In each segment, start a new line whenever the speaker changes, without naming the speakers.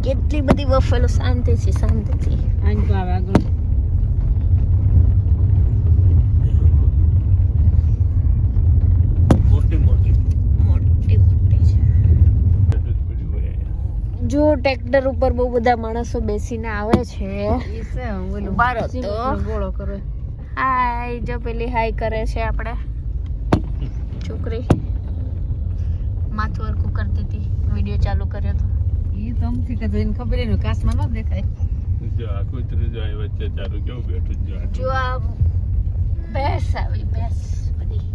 કેટલી બધી વફેલો શાંતિથી
આઈ તો આવે આગળ
મોટી છે જો ટ્રેક્ટર ઉપર બહુ બધા માણસો બેસીને આવે છે બારો તો
ગોળો કરે
હાય જો પેલી હાય કરે છે આપણે છોકરી માથું હરખું કરતી હતી વિડીયો ચાલુ કર્યો તો
ઈ તો અમથી કે જોઈને ખબર ન કાસમાં ન દેખાય
જો આ કૂતરું જો અહીં વચ્ચે ચારું કેવું બેઠું
જો આ ભેંસ આવી ભેંસ બધી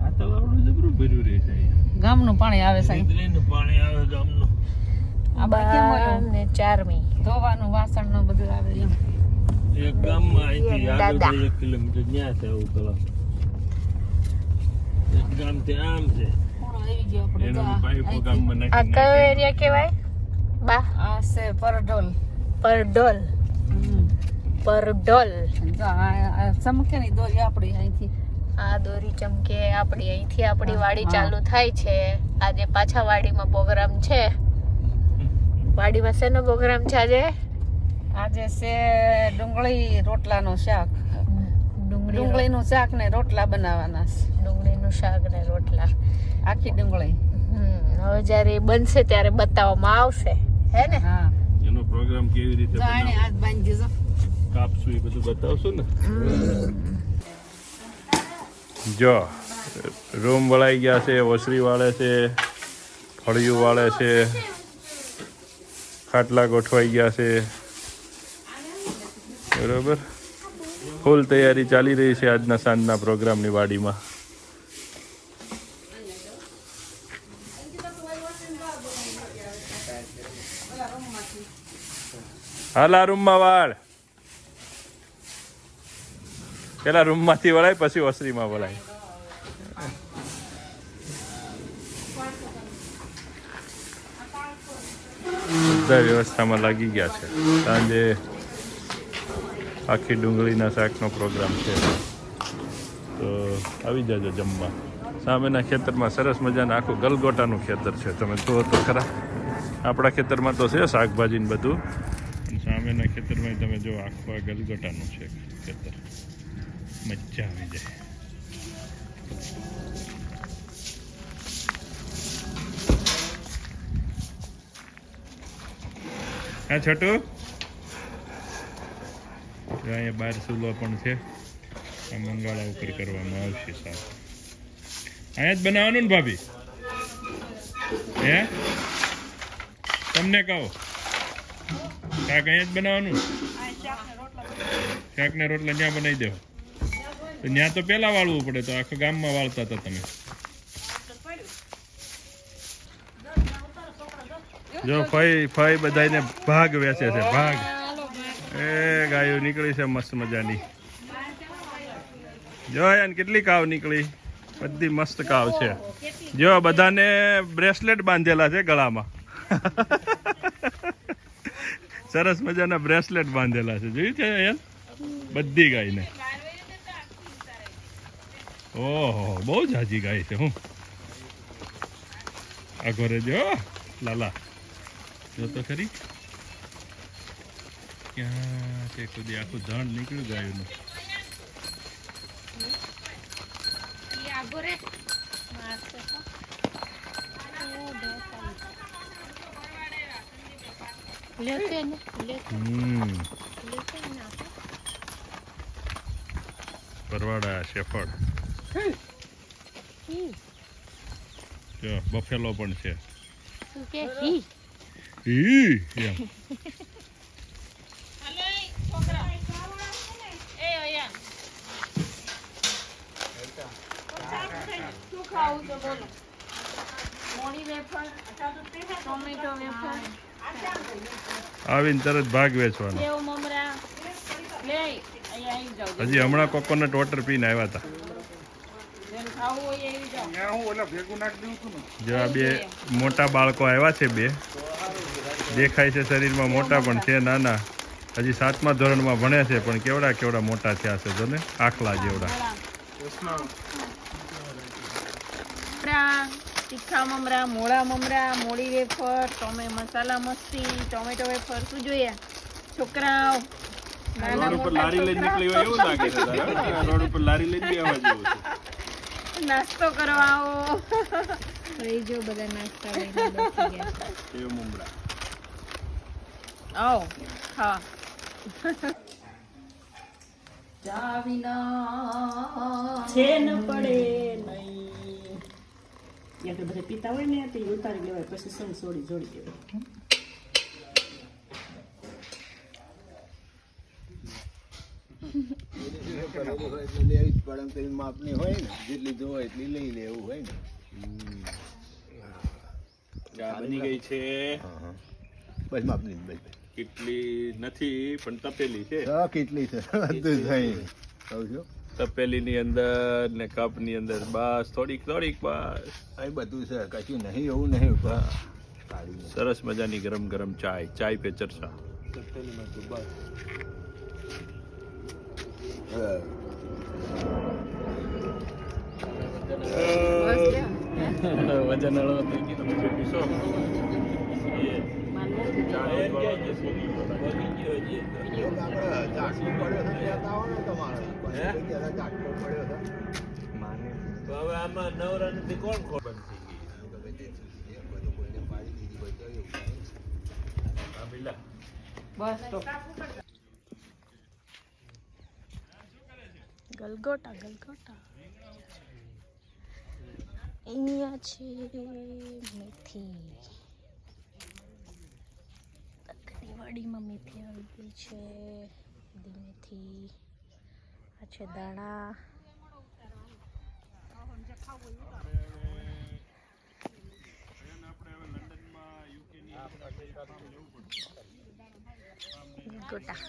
આ તલાવડું જબરું ભર્યું રહે છે
ગામનું પાણી આવે છે
નું પાણી આવે ગામનું
આ કેમ ઓલું
ને 4મી
ધોવાનું વાસણ નું બધું આવે એમ
એક ગામમાં અહીંથી આગળ
દાદા.
1 કિલોમીટર ન્યા છે આવું તલાવ એક ગામ તે આમ છે
પૂરો આવી ગયો આપણે
એનો
જો
પાઇપો ગામમાં
આ
નાખી
કયો એરિયા કહેવાય બા
આ છે પરડોલ
પરડોલ પરડોલ
જો આ ચમકે ની દોરી આપડી અહીંથી
આ દોરી ચમકે આપણી અહીંથી આપણી વાડી ચાલુ થાય છે આજે પાછા વાડીમાં પ્રોગ્રામ છે વાડીમાં શેનો પ્રોગ્રામ છે આજે
આજે છે ડુંગળી રોટલાનું શાક
ડુંગળી
ડુંગળીનું શાક ને રોટલા બનાવવાના છે
ડુંગળીનું શાક ને રોટલા
આખી ડુંગળી
હવે જ્યારે એ બનશે ત્યારે બતાવવામાં આવશે હે ને
હા
એનો પ્રોગ્રામ કેવી રીતે
જો આને હાથ બાંધી દીધો
કાપશું એ બધું બતાવશું ને જો રૂમ વળાઈ ગયા છે ઓસરી વાળે છે ફળિયું વાળે છે ખાટલા ગોઠવાઈ ગયા છે બરોબર ફૂલ તૈયારી ચાલી રહી છે આજના સાંજના પ્રોગ્રામની વાડીમાં હાલ આ રૂમમાં વાળ પેલા રૂમમાંથી વળાય પછી ઓસરીમાં વળાય બધા વ્યવસ્થામાં લાગી ગયા છે સાંજે આખી ડુંગળીના શાકનો પ્રોગ્રામ છે તો આવી જાજો જમવા સામેના ખેતરમાં સરસ મજાનું આખું ગલગોટાનું ખેતર છે તમે જુઓ તો ખરા આપણા ખેતરમાં તો છે શાકભાજી ને બધું અને સામેના ખેતરમાં તમે જો આખું આ ગલગોટાનું છે ખેતર મજા આવી જાય હા છોટું અહીંયા બાર ચૂલો પણ છે આ મંગાળા ઉપર કરવામાં આવશે સાહેબ અહીંયા જ બનાવવાનું ને ભાભી હે તમને કહો શાક અહીંયા જ બનાવવાનું શાક ને રોટલા ત્યાં બનાવી દેવો તો ત્યાં તો પહેલા વાળવું પડે તો આખા ગામમાં વાળતા હતા તમે જો ફઈ બધાને ભાગ વેચે છે ભાગ એ ગાયો નીકળી છે મસ્ત મજાની જો યાર કેટલી કાવ નીકળી બધી મસ્ત કાવ છે જો બધાને બ્રેસલેટ બાંધેલા છે ગળામાં સરસ મજાના બ્રેસલેટ બાંધેલા છે જોયું છે યાર બધી ગાયને ઓહો બહુ જાજી ગાય છે હું આ ઘરે જો લાલા જો તો ખરી ક્યાં તે કુદી આખું ધણ નીકળ્યું ગાયનું પરવાડા શેફળ જો બફેલો પણ છે એમ આવીને તરત ભાગ વેચવાનો હજી હમણાં કોકોનટ વોટર પીને આવ્યા હતા જો આ બે મોટા બાળકો આવ્યા છે બે દેખાય છે શરીરમાં મોટા પણ છે નાના હજી 7મા ધોરણમાં ભણે છે પણ કેવડા કેવડા મોટા થયા છે જો ને આખલા જેવડા
તીખા મમરા, મોળા મમરા, મોળી વેફર, મસાલા મસ્તી, ટોમેટો વેફર. શું જોઈએ છોકરાઓ? નાના
રોડ ઉપર
મોટા
લારી લઈને નીકળી હોય એવું લાગે છે તારા. રોડ ઉપર લારી લઈને બી આવવા જેવું છે.
નાસ્તો કરવા આવો.
રહી જો બધા નાસ્તા લઈને બેસી ગયા છે.
એ મમરા.
આવો હા.
છે ન પડે નહીં. યા તો બધા પીતા હોય ને તો એ ઉતારી લેવાય પછી સંગ છોડી જોડી દેવાય.
માપની હોય ને જેટલી જોવાય એટલી લઈ લે એવું હોય ને.
ચા બની ગઈ છે.
બસ માપની બસ
કેટલી નથી પણ તપેલી છે.
કેટલી છે બધું થઈ કહું છું.
તપેલીની અંદર ને કપની અંદર બસ થોડીક થોડીક બસ.
અહીં બધું છે કશું નહીં એવું નહીં.
સરસ મજાની ગરમ ગરમ ચાય પે ચર્ચા. વજન હળવો થઈ ગયો તમે પીશો. હવે આમાં નવરા નથી કોણ ખોબન થઈ ગઈ.
બસ તો
ગલગોટા અહીંયા છે મેથી. તકડી વાડીમાં મેથી આવી ગઈ છે. મેથી આ છે દાણા. ગોટા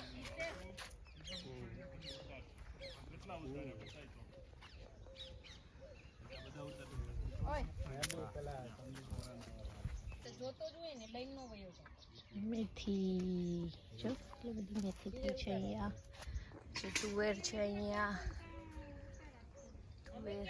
મેથી જો કેટલી બધી મેથી થઈ છે અહીંયા. પછી તુવેર છે અહીંયા. તુવેર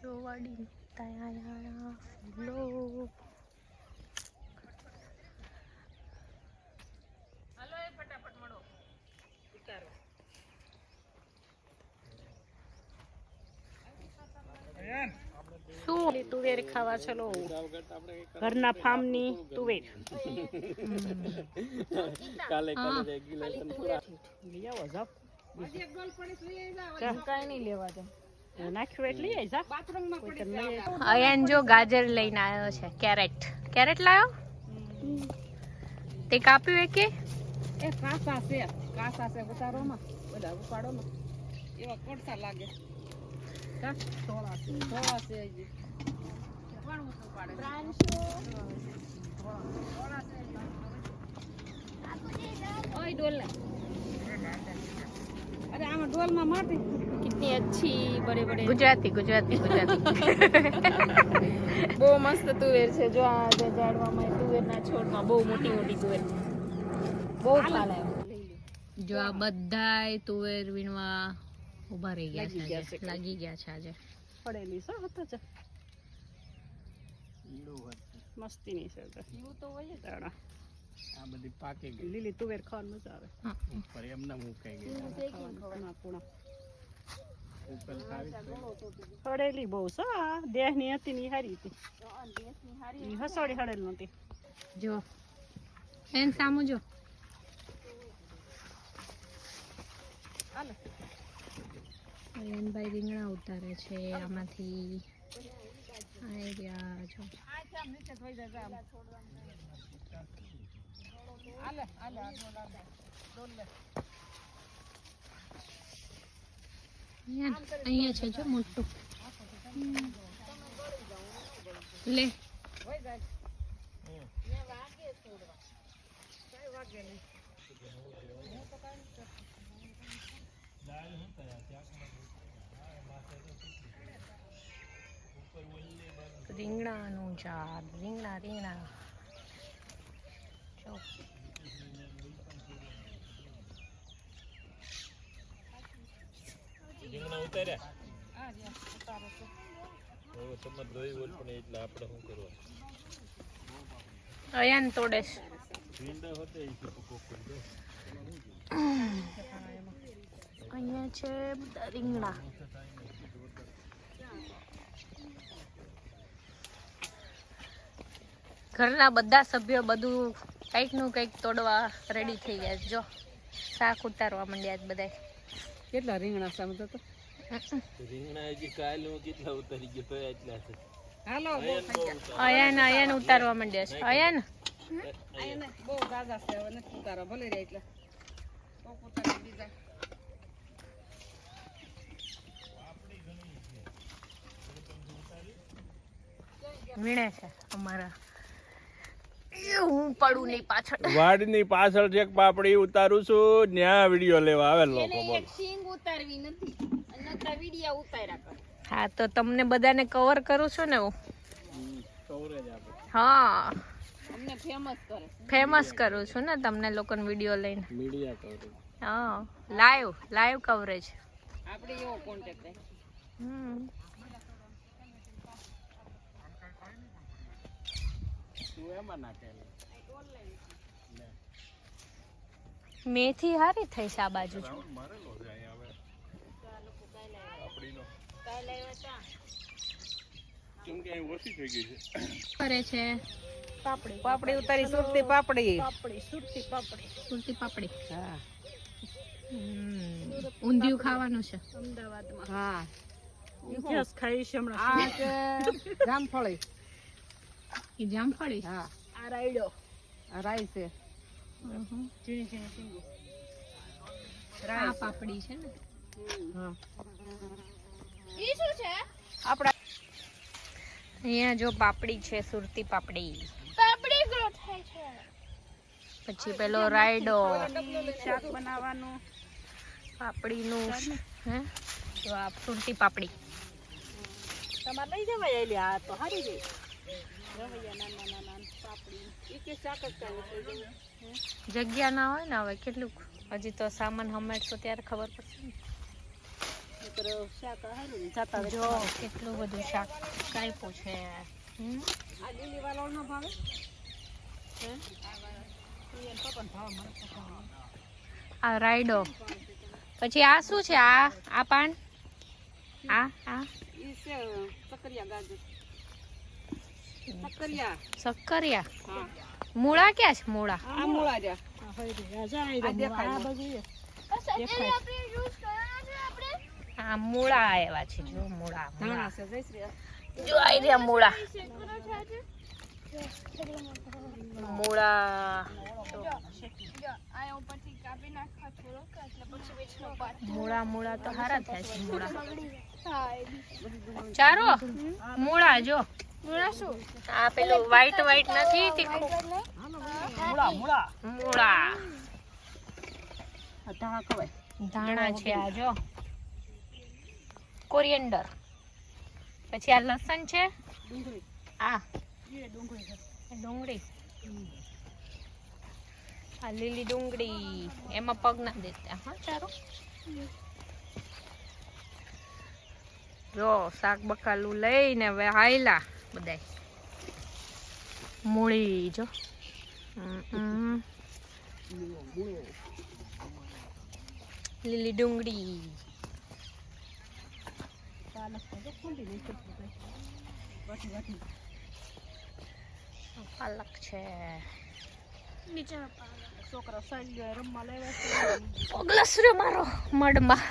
જો વાડી તૈયાર ફૂલો. શું તુવેર ખાવા ચલો?
ઘરના ફાર્મની તુવેર.
કાલે
લઈ આવો જાઓ.
કઈ નહીં લેવા દે.
નાખ્યું એટલે લઈ આવી જા. કોઈ તને નહીં
અયાન જો ગાજર લઈને આવ્યો છે. કેરેટ લાવ્યો. તે કાપ્યું કે
એ કાસા છે ઉતારો માં બધા ઉપાડો માં એવા કોડસા લાગે. કા થોડા છે હજી કોણ ઉપાડે? ઓય ડોલ અરે આમાં ડોલ માં માટી કિતની अच्छी बड़े बड़े
ગુજરાતી
બહુ મસ્ત તુવેર છે. જો આ ઝાડવામાં તુવેરના છોડમાં બહુ મોટી મોટી તુવેર બહુ ખ્યાલ આવ્યો.
જો આ બધાય તુવેર વીણવા ઉભા રહી ગયા છે આજે. લાગી ગયા છે આજે.
પડેલી છે હતો છે મસ્તીની છે
એવું તો હોય જ.
દાણા
આ બધી પાકી ગઈ
લીલી તુવેર ખાવાની મજા આવે.
પર એમને મુકાઈ ગઈ
પૂણા પૂણા
ઉપર ખાવી
હળેલી બહુ છે. આ દેહની હતી ને ઈ હારી હતી. ઈ હસોડી હળેલ નહોતી.
જો એન સામું જો. અયનભાઈ રીંગણા ઉતારે છે આમાંથી. આઈ રહ્યા જો. અહીંયા છે જો મોટું. લે રીંગણાનું ઝાડ, રીંગણા રીંગણા. જો
રીંગણા ઉતાર્યા
આ રહ્યા ઉતારે છે.
હવે તમારે દોઈ બોલ પણ એટલે આપણે શું કરવા
અયાન તોડે છે.
ભીંડા હોતે ઈ કે કોકર દો
અહીંયા છે બધા રીંગણા. ઘરના બધા સભ્યો બધું કંઈક નું કંઈક તોડવા રેડી થઈ ગયા છે. જો શાક ઉતારવા માંડ્યા છે બધા.
કેટલા રીંગણા સામે તો
રીંગણા હજી કાલે કેટલા ઉતારી ગયો તો એટલા છે
હાલો બહુ થઈ ગયા.
અયાન ઉતારવા માંડ્યા છે. અયાન
આને બહુ ગાગા છે હવે નથી ઉતારો ભલે રે એટલે બહુ ઉતારી બીજા
વીણે છે અમારા. હું પડું નહીં પાછળ.
વાડની પાછળ છે એક પાપડી ઉતારું છું ન્યા વિડિયો લેવા આવે લોકો બોલ
હા તો તમને બધાને કવર કરું છું ને હું.
કવરેજ આપે
હા
અમને ફેમસ કરે
ફેમસ કરું છું ને તમને લોકોને વિડીયો લઈને.
મીડિયા કવરેજ
હા લાઈવ કવરેજ.
આપણે એવો કોન્ટેક્ટ થાય.
શું એમાં નાખે
મેથી હારી થઈ છે આ બાજુ.
મારેલો છે અહીંયા હવે પાપડીનો કેમ કે અહીં ઓછી થઈ ગઈ છે
કરે છે પાપડી.
પાપડી ઉતારી સુરતી પાપડી
સુરતી પાપડી.
હા
ઊંધિયું ખાવાનું છે.
હા
ઇતિહાસ ખાઈ છે હમણાં.
આ છે જામફળી.
એ જામફળી.
હા
આ રાયડો.
આ રાઈ છે
આ પાપડી છે ને.
હા
આપડા અહીંયા જો પાપડી છે સુરતી પાપડી. પછી પેલો રાયડો
શાક બનાવવાનું
પાપડીનું હે જો આ સુરતી પાપડી.
તમારે લઈ જવાય એલી આ તો હારી ગઈ.
જગ્યા ના હોય ને હવે કેટલું હજી તો સામાન હમેશો ત્યારે ખબર પડશે ને.
શાક હારું ને જાતા
જો કેટલું બધું શાક કાપ્યું છે.
આ લીલી વાલોળ નો ભાવે
આ રાયડો. પછી આ શું છે? આ પાન આ
ઈ છે સકરિયા ગાજર સકરિયા
શક્કરિયા.
હા
મૂળા ક્યાં છે? મૂળા
આ મૂળા જા
આ
દેખાય
આ બાજુ
આ મૂળા આવ્યા છે. જો મૂળા
ધાણા છે જય શ્રી
જો આવી રહ્યા મૂળા. મૂળા મૂળા તો સારા થયા છે. મૂળા ચારો મૂળા જો આ પેલું વ્હાઈટ નથી તીખું. મૂળા
ધાણા ખવાય
ધાણા છે. આ જો કોરિએન્ડર. પછી આ લસણ છે. આ ડુંગળી. આ લીલી ડુંગળી. એમાં પગ ના દેતા હા ચારો. જો શાક બકાલું લઈને હવે હાયલા બધાય. મૂળી જો લીલી ડુંગળી. પાલક છે.
છોકરા સાઈડ રમવા લેવા
ઓગલસ રે મારો મડમાં.